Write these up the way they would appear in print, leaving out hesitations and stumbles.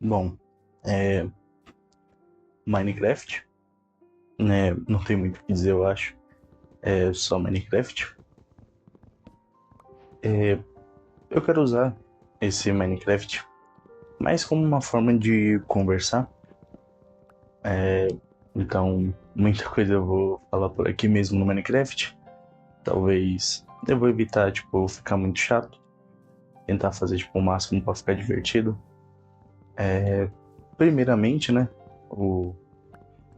Bom, é Minecraft, né? Não tem muito o que dizer, eu acho. É só Minecraft. Eu quero usar esse Minecraft mais como uma forma de conversar. Então, muita coisa eu vou falar por aqui mesmo no Minecraft. Talvez eu vou evitar, tipo, ficar muito chato. Tentar fazer, tipo, o máximo pra ficar divertido. Primeiramente, né? O...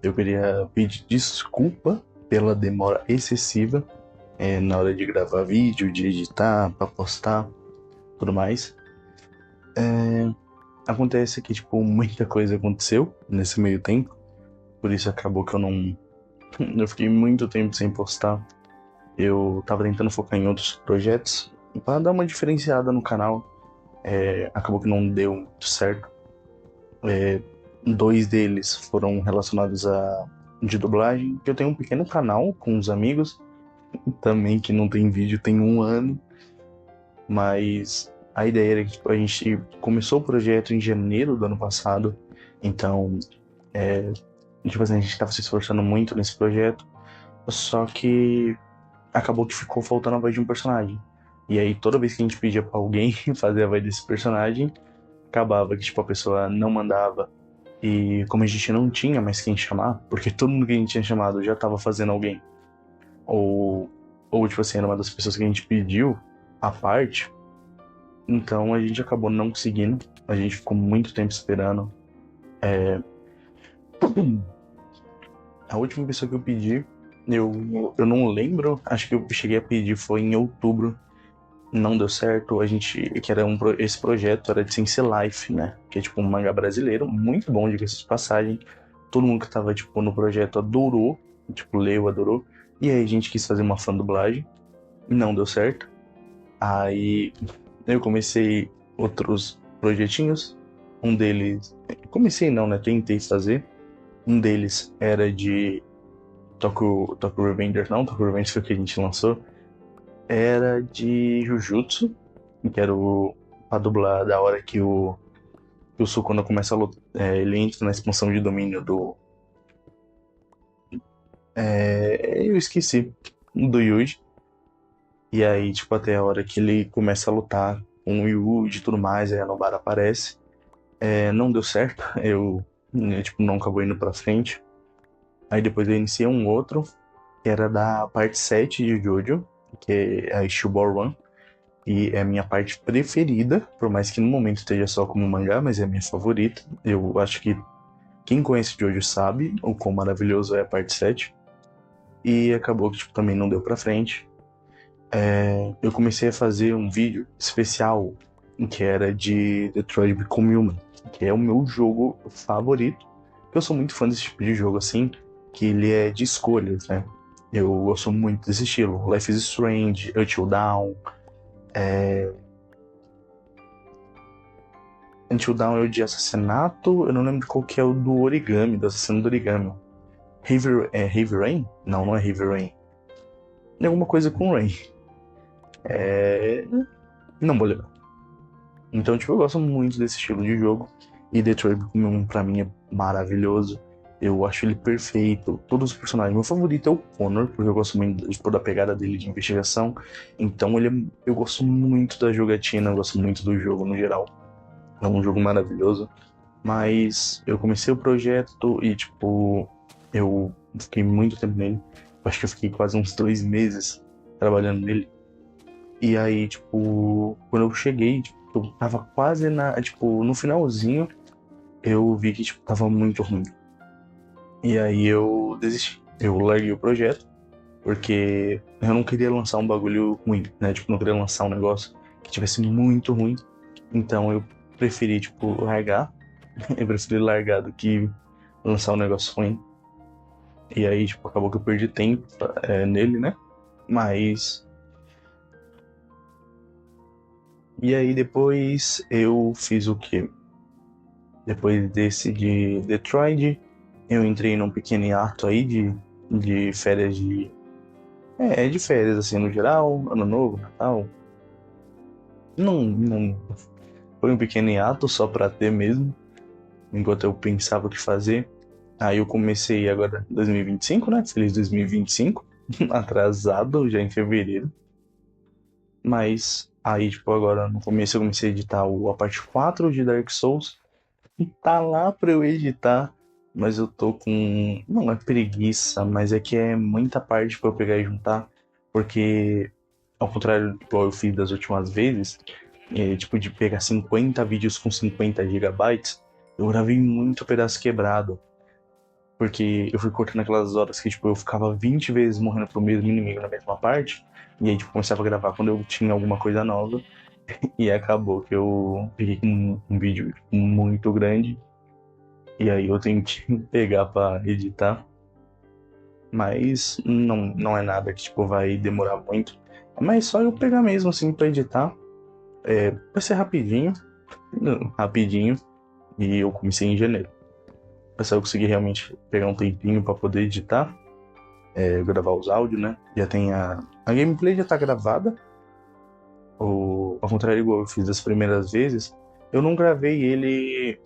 Eu queria pedir desculpa pela demora excessiva na hora de gravar vídeo, de editar, pra postar, tudo mais. Acontece que, tipo, muita coisa aconteceu nesse meio tempo, por isso acabou que eu não. Eu fiquei muito tempo sem postar. Eu tava tentando focar em outros projetos pra dar uma diferenciada no canal. Acabou que não deu muito certo. Dois deles foram relacionados a de dublagem, que eu tenho um pequeno canal com uns amigos, também que não tem vídeo tem um ano. Mas a ideia era que tipo, a gente começou o projeto em janeiro do ano passado, então tipo assim, a gente estava se esforçando muito nesse projeto, só que acabou que ficou faltando a voz de um personagem. E aí toda vez que a gente pedia pra alguém fazer a voz desse personagem, acabava que tipo, a pessoa não mandava. E como a gente não tinha mais quem chamar, porque todo mundo que a gente tinha chamado já estava fazendo alguém, ou, ou tipo assim, era uma das pessoas que a gente pediu a parte. Então a gente acabou não conseguindo. A gente ficou muito tempo esperando. A última pessoa que eu pedi, eu não lembro. Acho que eu cheguei a pedir foi em outubro. Não deu certo. A gente. Que era esse projeto era de Sense Life, né? Que é tipo um mangá brasileiro, muito bom, diga-se de passagem. Todo mundo que tava, tipo, no projeto adorou. Tipo, leu, adorou. E aí a gente quis fazer uma fã dublagem. Não deu certo. Aí eu comecei outros projetinhos. Um deles. Comecei não, né? Tentei fazer. Um deles era de Tokyo Revengers, não, Tokyo Revengers foi o que a gente lançou. Era de Jujutsu, que era o. Pra dublar da hora que o Sukuna começa a lutar. Ele entra na expansão de domínio do. Eu esqueci. Do Yuji. E aí, tipo, até a hora que ele começa a lutar com o Yuji e tudo mais, aí a Nobara aparece. Não deu certo, tipo, não acabou indo pra frente. Aí depois eu iniciei um outro, que era da parte 7 de Jojo, que é a Stillborn One. E é a minha parte preferida, por mais que no momento esteja só como mangá, mas é a minha favorita. Eu acho que quem conhece Jojo sabe o quão maravilhoso é a parte 7. E acabou que tipo, também não deu pra frente. Eu comecei a fazer um vídeo especial que era de Detroit Become Human, que é o meu jogo favorito. Eu sou muito fã desse tipo de jogo assim, que ele é de escolhas, né? Eu gosto muito desse estilo. Life is Strange, Until Dawn. Until Dawn é o de assassinato. Eu não lembro qual que é o do origami, do assassino do origami. Heavy Rain? Não, não é Heavy Rain. É alguma coisa com Rain. É... Não vou lembrar. Então, tipo, eu gosto muito desse estilo de jogo. E Detroit Become Human pra mim é maravilhoso. Eu acho ele perfeito. Todos os personagens. Meu favorito é o Connor, porque eu gosto muito tipo, da pegada dele de investigação. Então eu gosto muito da jogatina, eu gosto muito do jogo no geral. É um jogo maravilhoso. Mas eu comecei o projeto e, tipo, eu fiquei muito tempo nele. Eu acho que eu fiquei quase uns 2 meses trabalhando nele. E aí, tipo, quando eu cheguei, tipo, eu tava quase tipo, no finalzinho, eu vi que, tipo, tava muito ruim. E aí eu desisti. Eu larguei o projeto, porque eu não queria lançar um bagulho ruim, né? Tipo, não queria lançar um negócio que tivesse muito ruim. Então eu preferi, tipo, largar. Eu preferi largar do que lançar um negócio ruim. E aí, tipo, acabou que eu perdi tempo nele, né? Mas. E aí depois eu fiz o quê? Depois desse de Detroit, eu entrei num pequeno hiato aí de férias de. De férias, assim, no geral, ano novo, Natal. Não, não. Foi um pequeno hiato só pra ter mesmo. enquanto eu pensava o que fazer. Aí eu comecei agora 2025, né? Feliz 2025, atrasado já em fevereiro. Mas aí, tipo, agora no começo eu comecei a editar a parte 4 de Dark Souls. E tá lá pra eu editar, mas eu tô com. Não é preguiça, mas é que é muita parte pra eu pegar e juntar. Porque, ao contrário do que eu fiz das últimas vezes, tipo, de pegar 50 vídeos com 50 gigabytes, eu gravei muito pedaço quebrado. Porque eu fui cortando aquelas horas que, tipo, eu ficava 20 vezes morrendo pro mesmo inimigo na mesma parte. E aí, tipo, começava a gravar quando eu tinha alguma coisa nova. E acabou que eu peguei um vídeo muito grande. E aí eu tenho que pegar pra editar. Mas não é nada que, tipo, vai demorar muito. Mas só eu pegar mesmo, assim, pra editar. Vai ser rapidinho. Rapidinho. E eu comecei em janeiro. Mas só eu consegui realmente pegar um tempinho pra poder editar. Gravar os áudios, né? Já tem a gameplay já tá gravada. Ao contrário, igual eu fiz das primeiras vezes, eu não gravei ele,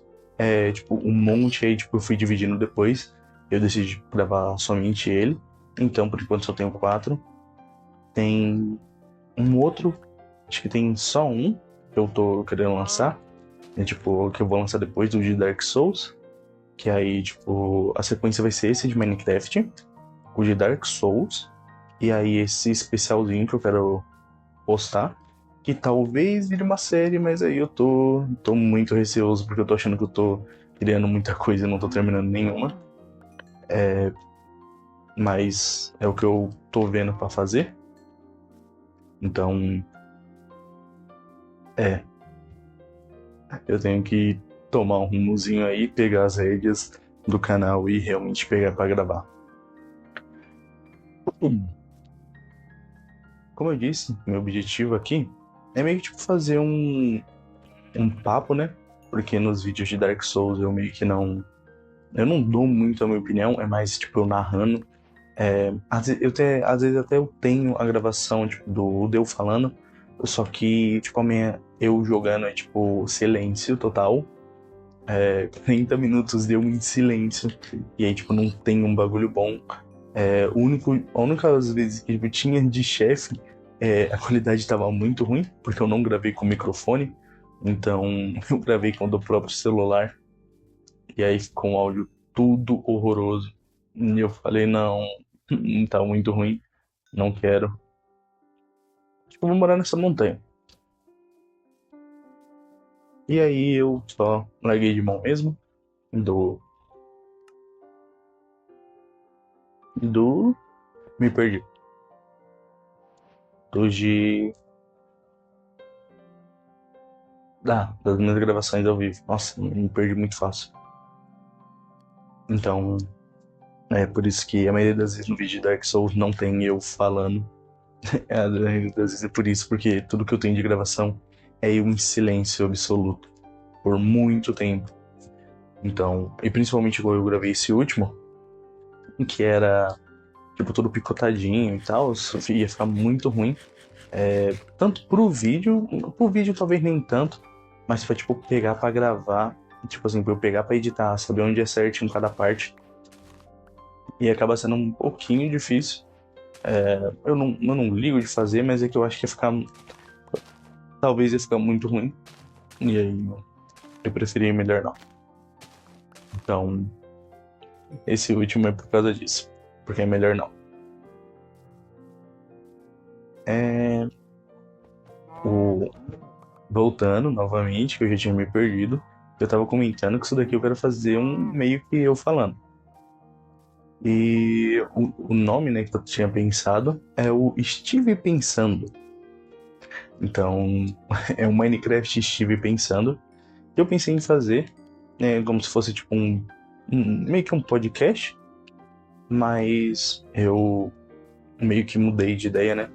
tipo, um monte, aí, tipo, eu fui dividindo depois. Eu decidi gravar somente ele. Então, por enquanto, só tenho 4. Tem um outro, acho que tem só um, que eu tô querendo lançar. Tipo, que eu vou lançar depois do de Dark Souls. Que aí, tipo, a sequência vai ser esse de Minecraft, o de Dark Souls, e aí esse especialzinho que eu quero postar, que talvez vire uma série, mas aí eu tô muito receoso, porque eu tô achando que eu tô criando muita coisa e não tô terminando nenhuma. Mas é o que eu tô vendo pra fazer. Então, eu tenho que tomar um rumozinho aí, pegar as rédeas do canal e realmente pegar pra gravar. Como eu disse, meu objetivo aqui é meio que tipo fazer um papo, né? Porque nos vídeos de Dark Souls eu meio que não. Eu não dou muito a minha opinião, é mais tipo eu narrando. Às vezes até eu tenho a gravação tipo, do eu falando, só que tipo, eu jogando é tipo silêncio total. 30 minutos deu em silêncio. E aí, tipo, não tem um bagulho bom. A única às vezes que eu tinha de chefe, a qualidade estava muito ruim, porque eu não gravei com microfone. Então, eu gravei com o do próprio celular. E aí ficou um áudio tudo horroroso. E eu falei, não tá muito ruim, não quero. Acho que eu vou morar nessa montanha. E aí eu só larguei de mão mesmo. Do. Do. Me perdi. Do de. Das minhas gravações ao vivo. Nossa, me perdi muito fácil. Então, é por isso que a maioria das vezes no vídeo de Dark Souls não tem eu falando. A maioria das vezes é por isso, porque tudo que eu tenho de gravação é eu em silêncio absoluto. Por muito tempo. Então, e principalmente quando eu gravei esse último, que era tipo todo picotadinho e tal, ia ficar muito ruim. Tanto pro vídeo talvez nem tanto, mas pra tipo pegar pra gravar, tipo assim, pra eu pegar pra editar, saber onde é certo em cada parte. E acaba sendo um pouquinho difícil. Eu não ligo de fazer, mas é que eu acho que ia ficar. Talvez ia ficar muito ruim. E aí eu preferi melhor não. Então, esse último é por causa disso. Porque é melhor não. Voltando novamente, que eu já tinha me perdido, eu tava comentando que isso daqui eu quero fazer um meio que eu falando. E o nome, né, que eu tinha pensado é o Estive Pensando. Então, é o Minecraft Estive Pensando. Eu pensei em fazer, como se fosse tipo meio que um podcast, mas eu meio que mudei de ideia, né?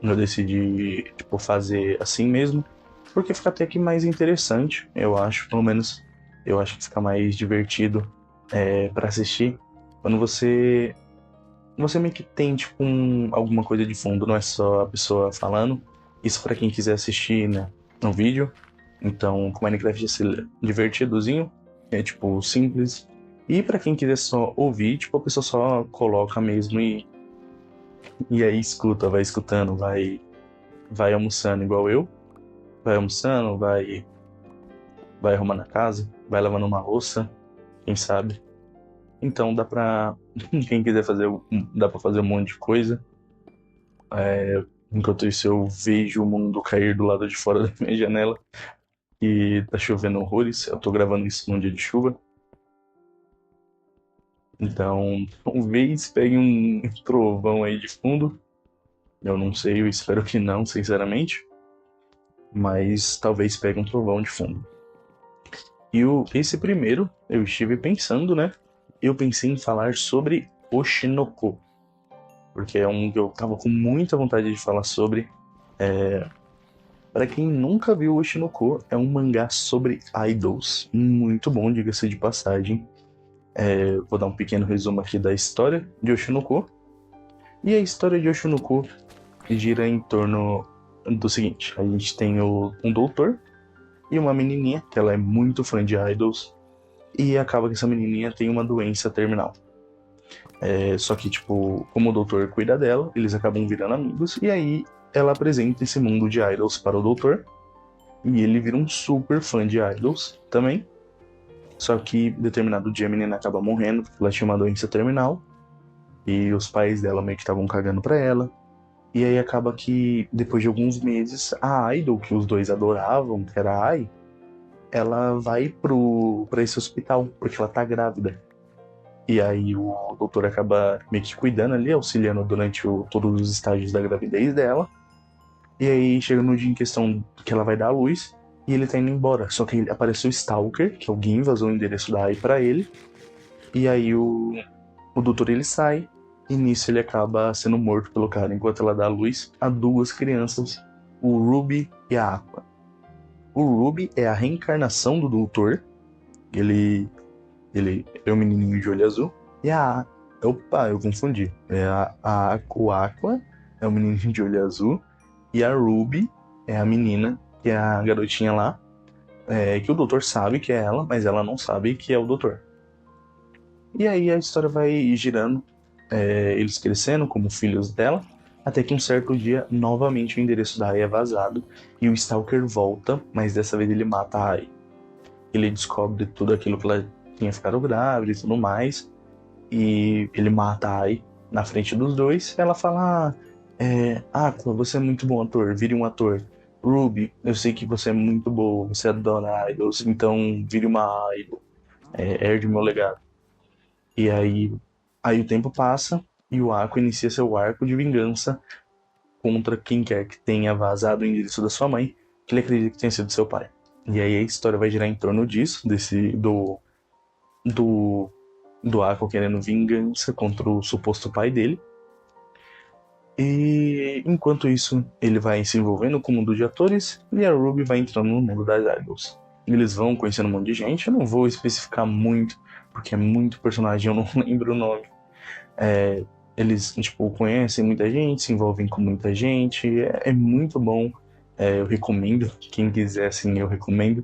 Eu decidi, tipo, fazer assim mesmo, porque fica até que mais interessante, eu acho. Pelo menos eu acho que fica mais divertido para assistir. Quando você meio que tem, tipo, alguma coisa de fundo, não é só a pessoa falando. Isso para quem quiser assistir, né, no vídeo. Então, com Minecraft ia ser divertidozinho. é tipo simples. E pra quem quiser só ouvir, tipo, a pessoa só coloca mesmo e aí escuta, vai escutando, vai almoçando igual eu, vai almoçando, vai arrumando a casa, vai lavando uma louça, quem sabe. Então dá pra. Quem quiser fazer, dá pra fazer um monte de coisa. Enquanto isso eu vejo o mundo cair do lado de fora da minha janela. E tá chovendo horrores. Eu tô gravando isso num dia de chuva. Então, talvez pegue um trovão aí de fundo. Eu não sei, eu espero que não, sinceramente. Mas talvez pegue um trovão de fundo. E esse primeiro, eu estive pensando, né? Eu pensei em falar sobre Oshinoko. Porque é um que eu tava com muita vontade de falar sobre. Para quem nunca viu Oshinoko, é um mangá sobre idols. Muito bom, diga-se de passagem. Vou dar um pequeno resumo aqui da história de Oshinoko. E a história de Oshinoko gira em torno do seguinte. A gente tem um doutor e uma menininha, que ela é muito fã de idols. E acaba que essa menininha tem uma doença terminal. Só que, tipo, como o doutor cuida dela, eles acabam virando amigos. E aí ela apresenta esse mundo de idols para o doutor. E ele vira um super fã de idols também. Só que determinado dia a menina acaba morrendo, porque ela tinha uma doença terminal. E os pais dela meio que estavam cagando pra ela. E aí acaba que, depois de alguns meses, a idol que os dois adoravam, que era a Ai, ela vai pra esse hospital, porque ela tá grávida. E aí o doutor acaba meio que cuidando ali, auxiliando durante todos os estágios da gravidez dela. E aí chega no dia em questão que ela vai dar à luz e ele tá indo embora. Só que apareceu o Stalker, que alguém vazou o endereço da AI pra ele. E aí o doutor ele sai e nisso ele acaba sendo morto pelo cara enquanto ela dá à luz a duas crianças, o Ruby e a Aqua. O Ruby é a reencarnação do doutor. Ele é um menininho de olho azul. E opa, eu confundi. O Aqua é o menininho de olho azul. E a Ruby é a menina, que é a garotinha lá. Que o doutor sabe que é ela, mas ela não sabe que é o doutor. E aí a história vai girando. Eles crescendo como filhos dela. Até que um certo dia, novamente o endereço da Ai é vazado. E o Stalker volta, mas dessa vez ele mata a Ai. Ele descobre tudo aquilo que ela tinha ficado grávida e tudo mais. E ele mata a Ai na frente dos dois. Ela fala: Aqua, você é muito bom ator, vire um ator. Ruby, eu sei que você é muito boa, você adora idols, então vire uma idol. Herde meu legado. E aí o tempo passa e o Aqua inicia seu arco de vingança contra quem quer que tenha vazado o endereço da sua mãe, que ele acredita que tenha sido seu pai. E aí a história vai girar em torno disso, do Aqua querendo vingança contra o suposto pai dele. E enquanto isso, ele vai se envolvendo com o mundo de atores e a Ruby vai entrando no mundo das idols. Eles vão conhecendo um monte de gente, eu não vou especificar muito, porque é muito personagem, eu não lembro o nome. Eles, tipo, conhecem muita gente, se envolvem com muita gente, é muito bom. Eu recomendo, quem quiser, assim, eu recomendo.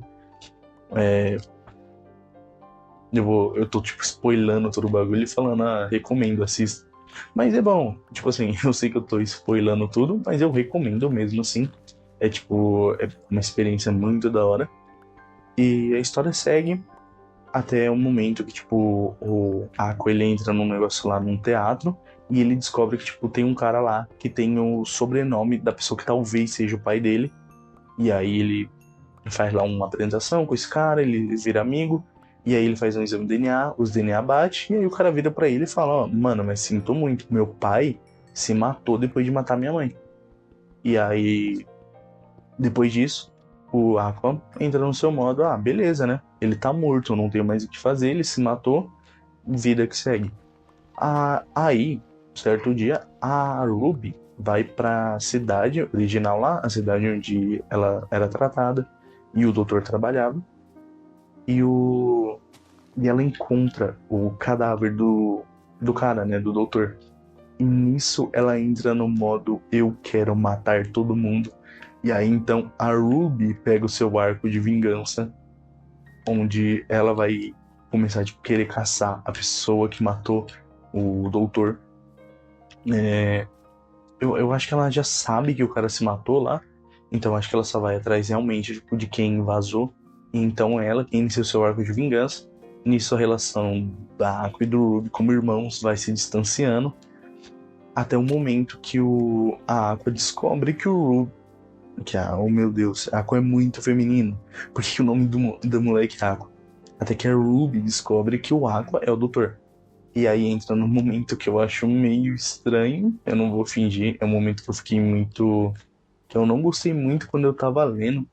Eu tô, tipo, spoilando todo o bagulho e falando, recomendo, assista. Mas é bom, tipo assim, eu sei que eu tô spoilando tudo, mas eu recomendo mesmo assim. É tipo, é uma experiência muito da hora. E a história segue até o momento que, tipo, o Aqua ele entra num negócio lá num teatro e ele descobre que, tipo, tem um cara lá que tem o sobrenome da pessoa que talvez seja o pai dele. E aí ele faz lá uma apresentação com esse cara, ele vira amigo. E aí ele faz um exame de DNA, os DNA bate, e aí o cara vira pra ele e fala, mano, mas sinto muito, meu pai se matou depois de matar minha mãe. E aí, depois disso, o Aqua entra no seu modo, beleza, né? Ele tá morto, não tem mais o que fazer, ele se matou, vida que segue. Aí, certo dia, a Ruby vai pra cidade original lá, a cidade onde ela era tratada, e o doutor trabalhava. E ela encontra o cadáver do cara, né, do doutor. E nisso ela entra no modo eu quero matar todo mundo. E aí então a Ruby pega o seu arco de vingança, onde ela vai começar, tipo, querer caçar a pessoa que matou o doutor. É, eu acho que ela já sabe que o cara se matou lá, então acho que ela só vai atrás realmente, tipo, de quem vazou. E então ela que inicia o seu arco de vingança. Nisso a relação da Aqua e do Ruby como irmãos vai se distanciando, até o momento que a Aqua descobre que o Ruby... oh meu Deus, a Aqua é muito feminino. Por que o nome do moleque é Aqua? Até que a Ruby descobre que o Aqua é o doutor. E aí entra num momento que eu acho meio estranho, eu não vou fingir, é um momento que eu fiquei muito... que eu não gostei muito quando eu tava lendo,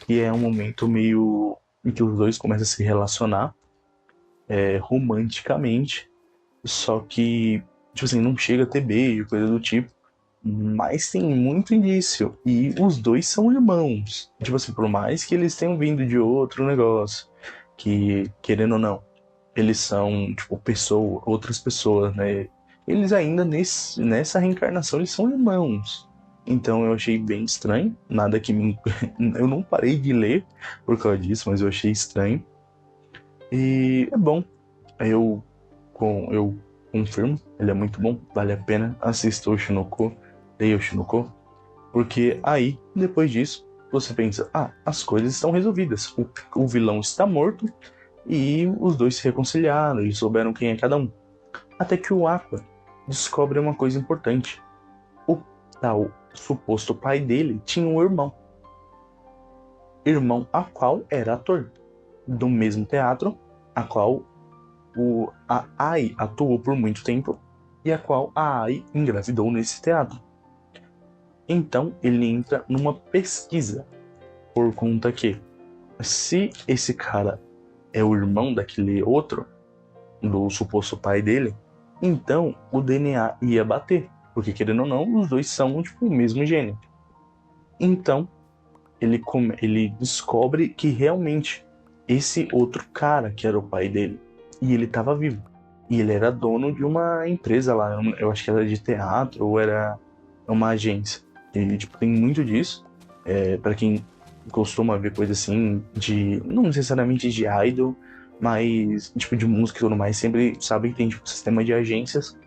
que é um momento meio em que os dois começam a se relacionar romanticamente, só que, tipo assim, não chega a ter beijo, coisa do tipo, mas tem muito indício, e os dois são irmãos. Tipo assim, por mais que eles tenham vindo de outro negócio, que, querendo ou não, eles são, tipo, outras pessoas, né? Eles ainda nessa reencarnação, eles são irmãos. Então eu achei bem estranho, nada que me... eu não parei de ler por causa disso, mas eu achei estranho. E é bom, eu confirmo, ele é muito bom, vale a pena, assista o Shinoko, leia o Shinoko, porque aí, depois disso, você pensa, as coisas estão resolvidas, o vilão está morto, e os dois se reconciliaram e souberam quem é cada um. Até que o Aqua descobre uma coisa importante. O tal suposto pai dele tinha um irmão. Irmão a qual era ator. Do mesmo teatro, a qual a Ai atuou por muito tempo e a qual a Ai engravidou nesse teatro. Então ele entra numa pesquisa por conta que se esse cara é o irmão daquele outro, do suposto pai dele, então o DNA ia bater. Porque, querendo ou não, os dois são, tipo, o mesmo gene. Então, ele descobre que realmente esse outro cara que era o pai dele, e ele estava vivo. E ele era dono de uma empresa lá, eu acho que era de teatro ou era uma agência. E, tipo, tem muito disso. Para quem costuma ver coisa assim, de não necessariamente de idol, mas tipo de música e tudo mais, sempre sabe que tem tipo sistema de agências.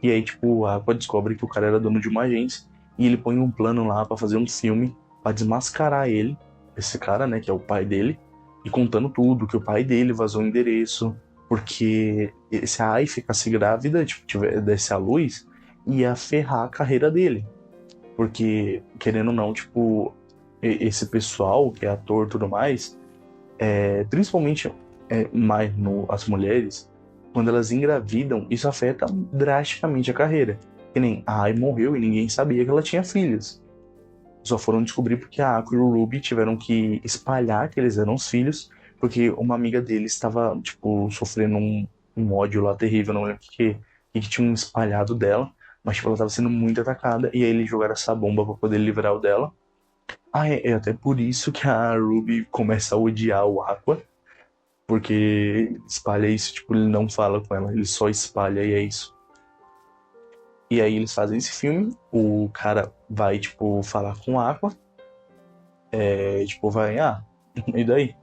E aí, tipo, a Aqua descobre que o cara era dono de uma agência e ele põe um plano lá pra fazer um filme pra desmascarar ele, esse cara, né, que é o pai dele, e contando tudo, que o pai dele vazou o endereço, porque se a Ai ficasse grávida, tipo, desse à luz, ia ferrar a carreira dele. Porque, querendo ou não, tipo, esse pessoal que é ator e tudo mais, principalmente mais as mulheres, quando elas engravidam, isso afeta drasticamente a carreira. Que nem a Ai morreu e ninguém sabia que ela tinha filhos. Só foram descobrir porque a Aqua e o Ruby tiveram que espalhar que eles eram os filhos, porque uma amiga deles estava, tipo, sofrendo um ódio lá terrível, não lembro que tinham espalhado dela, mas, tipo, ela estava sendo muito atacada, e aí eles jogaram essa bomba para poder livrar o dela. É até por isso que a Ruby começa a odiar o Aqua, porque espalha isso, tipo, ele não fala com ela, ele só espalha e é isso. E aí eles fazem esse filme, o cara vai, tipo, falar com a Aqua, tipo, vai, e daí?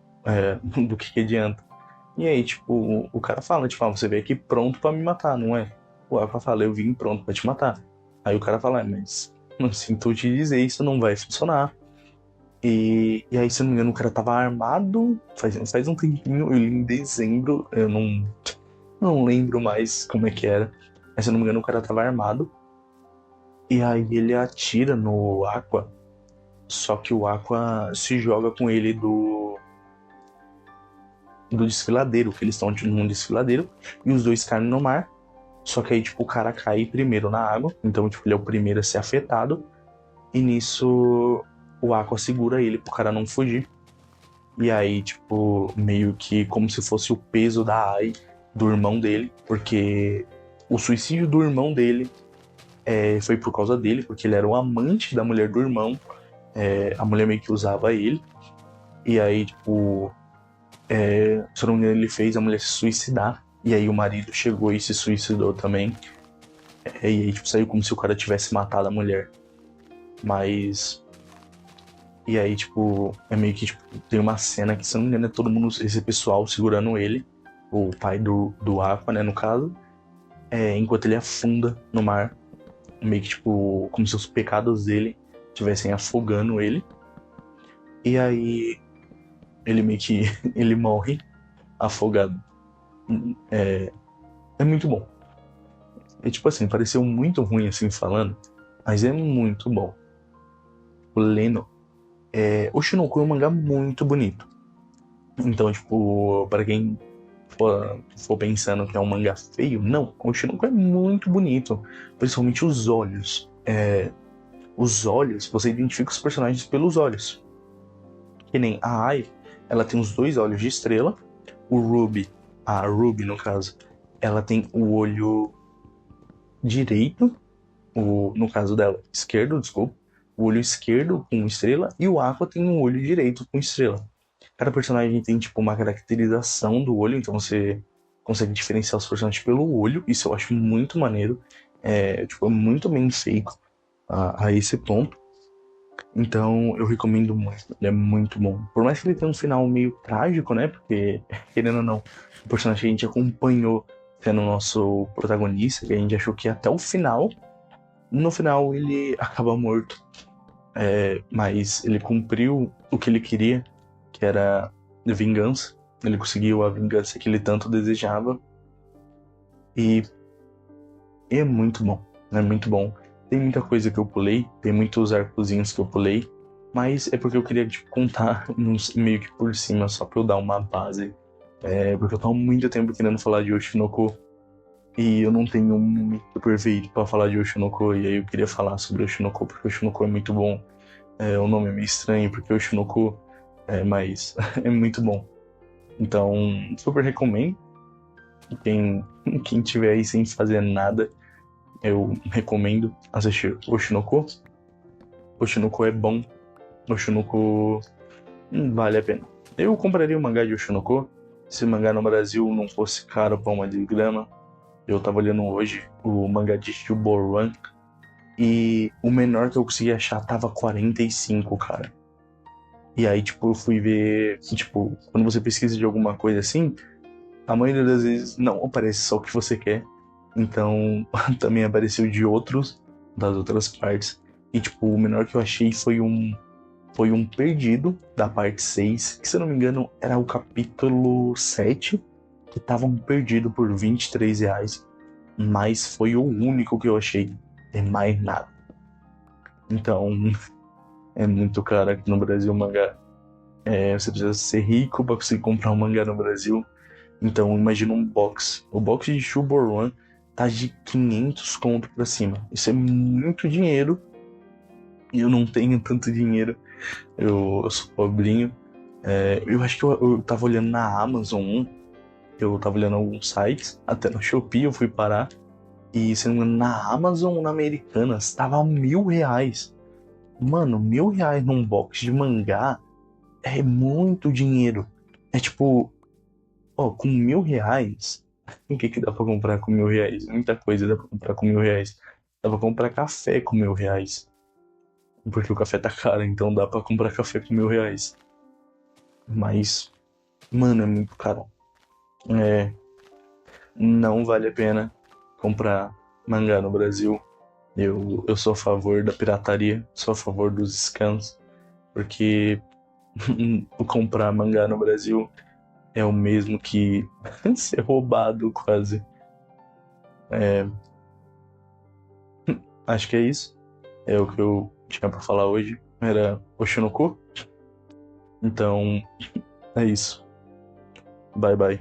Do que adianta? E aí, tipo, o cara fala, tipo, você veio aqui pronto pra me matar, não é? O Aqua fala, eu vim pronto pra te matar. Aí o cara fala, mas não sinto te dizer, isso não vai funcionar. E aí, se eu não me engano, o cara tava armado, faz um tempinho, eu li em dezembro, eu não lembro mais como é que era. Mas se eu não me engano, o cara tava armado. E aí ele atira no Aqua, só que o Aqua se joga com ele do desfiladeiro, que eles estão num desfiladeiro, e os dois caem no mar. Só que aí, tipo, o cara cai primeiro na água, então, tipo, ele é o primeiro a ser afetado. E nisso, o Aqua segura ele pro cara não fugir. E aí, tipo, meio que como se fosse o peso da Ai do irmão dele, porque o suicídio do irmão dele foi por causa dele, porque ele era o amante da mulher do irmão. A mulher meio que usava ele. E aí, tipo, se eu não me engano, ele fez a mulher se suicidar. E aí o marido chegou e se suicidou também. E aí, tipo, saiu como se o cara tivesse matado a mulher. Mas. E aí, tipo, é meio que, tipo, tem uma cena que, se eu não me engano, é todo mundo, esse pessoal segurando ele. o pai do Aqua, né, no caso, enquanto ele afunda no mar, meio que tipo, como se os pecados dele estivessem afogando ele. E aí ele meio que ele morre afogado. É muito bom. É tipo assim, pareceu muito ruim assim falando, mas é muito bom. O Leno, o Shinoko é um mangá muito bonito. Então, tipo, para quem for pensando que é um mangá feio, não. O Shinoko é muito bonito. Principalmente os olhos. Os olhos, você identifica os personagens pelos olhos. Que nem a Ai, ela tem os dois olhos de estrela. O Ruby, a Ruby no caso, ela tem o olho direito, no caso dela, esquerdo, desculpa. O olho esquerdo com estrela e o Aqua tem um olho direito com estrela. Cada personagem tem tipo uma caracterização do olho, então você consegue diferenciar os personagens pelo olho. Isso eu acho muito maneiro. Tipo, muito bem feito a esse ponto. Então eu recomendo muito. Ele é muito bom. Por mais que ele tenha um final meio trágico, né? Porque, querendo ou não, o personagem que a gente acompanhou sendo o nosso protagonista, que a gente achou que ia até o final. No final ele acaba morto. Mas ele cumpriu o que ele queria, que era vingança. Ele conseguiu a vingança que ele tanto desejava. E é muito bom. É muito bom. Tem muita coisa que eu pulei, tem muitos arcozinhos que eu pulei, mas é porque eu queria tipo, contar meio que por cima, só pra eu dar uma base. Porque eu tô há muito tempo querendo falar de Oshinoko e eu não tenho um momento perfeito pra falar de Oshinoko, e aí eu queria falar sobre Oshinoko, porque Oshinoko é muito bom. O nome é meio estranho, porque Oshinoko mas é muito bom. Então, super recomendo. Quem tiver aí sem fazer nada, eu recomendo assistir Oshinoko. Oshinoko é bom. Oshinoko vale a pena. Eu compraria o mangá de Oshinoko se o mangá no Brasil não fosse caro pra uma de grama. Eu tava olhando hoje o mangá de Shuboran e o menor que eu consegui achar tava 45, cara. E aí, tipo, eu fui ver, tipo, quando você pesquisa de alguma coisa assim, a maioria das vezes não aparece só o que você quer. Então, também apareceu de outros, das outras partes. E, tipo, o menor que eu achei foi um perdido da parte 6, que se eu não me engano era o capítulo 7, que tava um perdido por R$ 23. Mas foi o único que eu achei. É mais nada. Então, é muito caro aqui no Brasil o mangá. Você precisa ser rico pra conseguir comprar um mangá no Brasil. Então, imagina um box. O box de Shuboran tá de 500 conto pra cima. Isso é muito dinheiro. E eu não tenho tanto dinheiro. Eu sou pobrinho. Eu acho que eu tava olhando na Amazon. Eu tava olhando alguns sites. Até no Shopee eu fui parar. E, se não me engano, na Amazon ou na Americanas, tava R$ 1.000. Mano, R$ 1.000 num box de mangá é muito dinheiro. É tipo, com R$ 1.000, o que dá pra comprar com R$ 1.000? Muita coisa dá pra comprar com R$ 1.000. Dá pra comprar café com R$ 1.000. Porque o café tá caro, então dá pra comprar café com R$ 1.000. Mas, mano, é muito caro. É, não vale a pena comprar mangá no Brasil. Eu sou a favor da pirataria, sou a favor dos scans, porque comprar mangá no Brasil é o mesmo que ser roubado quase. Acho que é isso. É o que eu tinha pra falar hoje. Era Oshinoko. Então, é isso. Bye bye.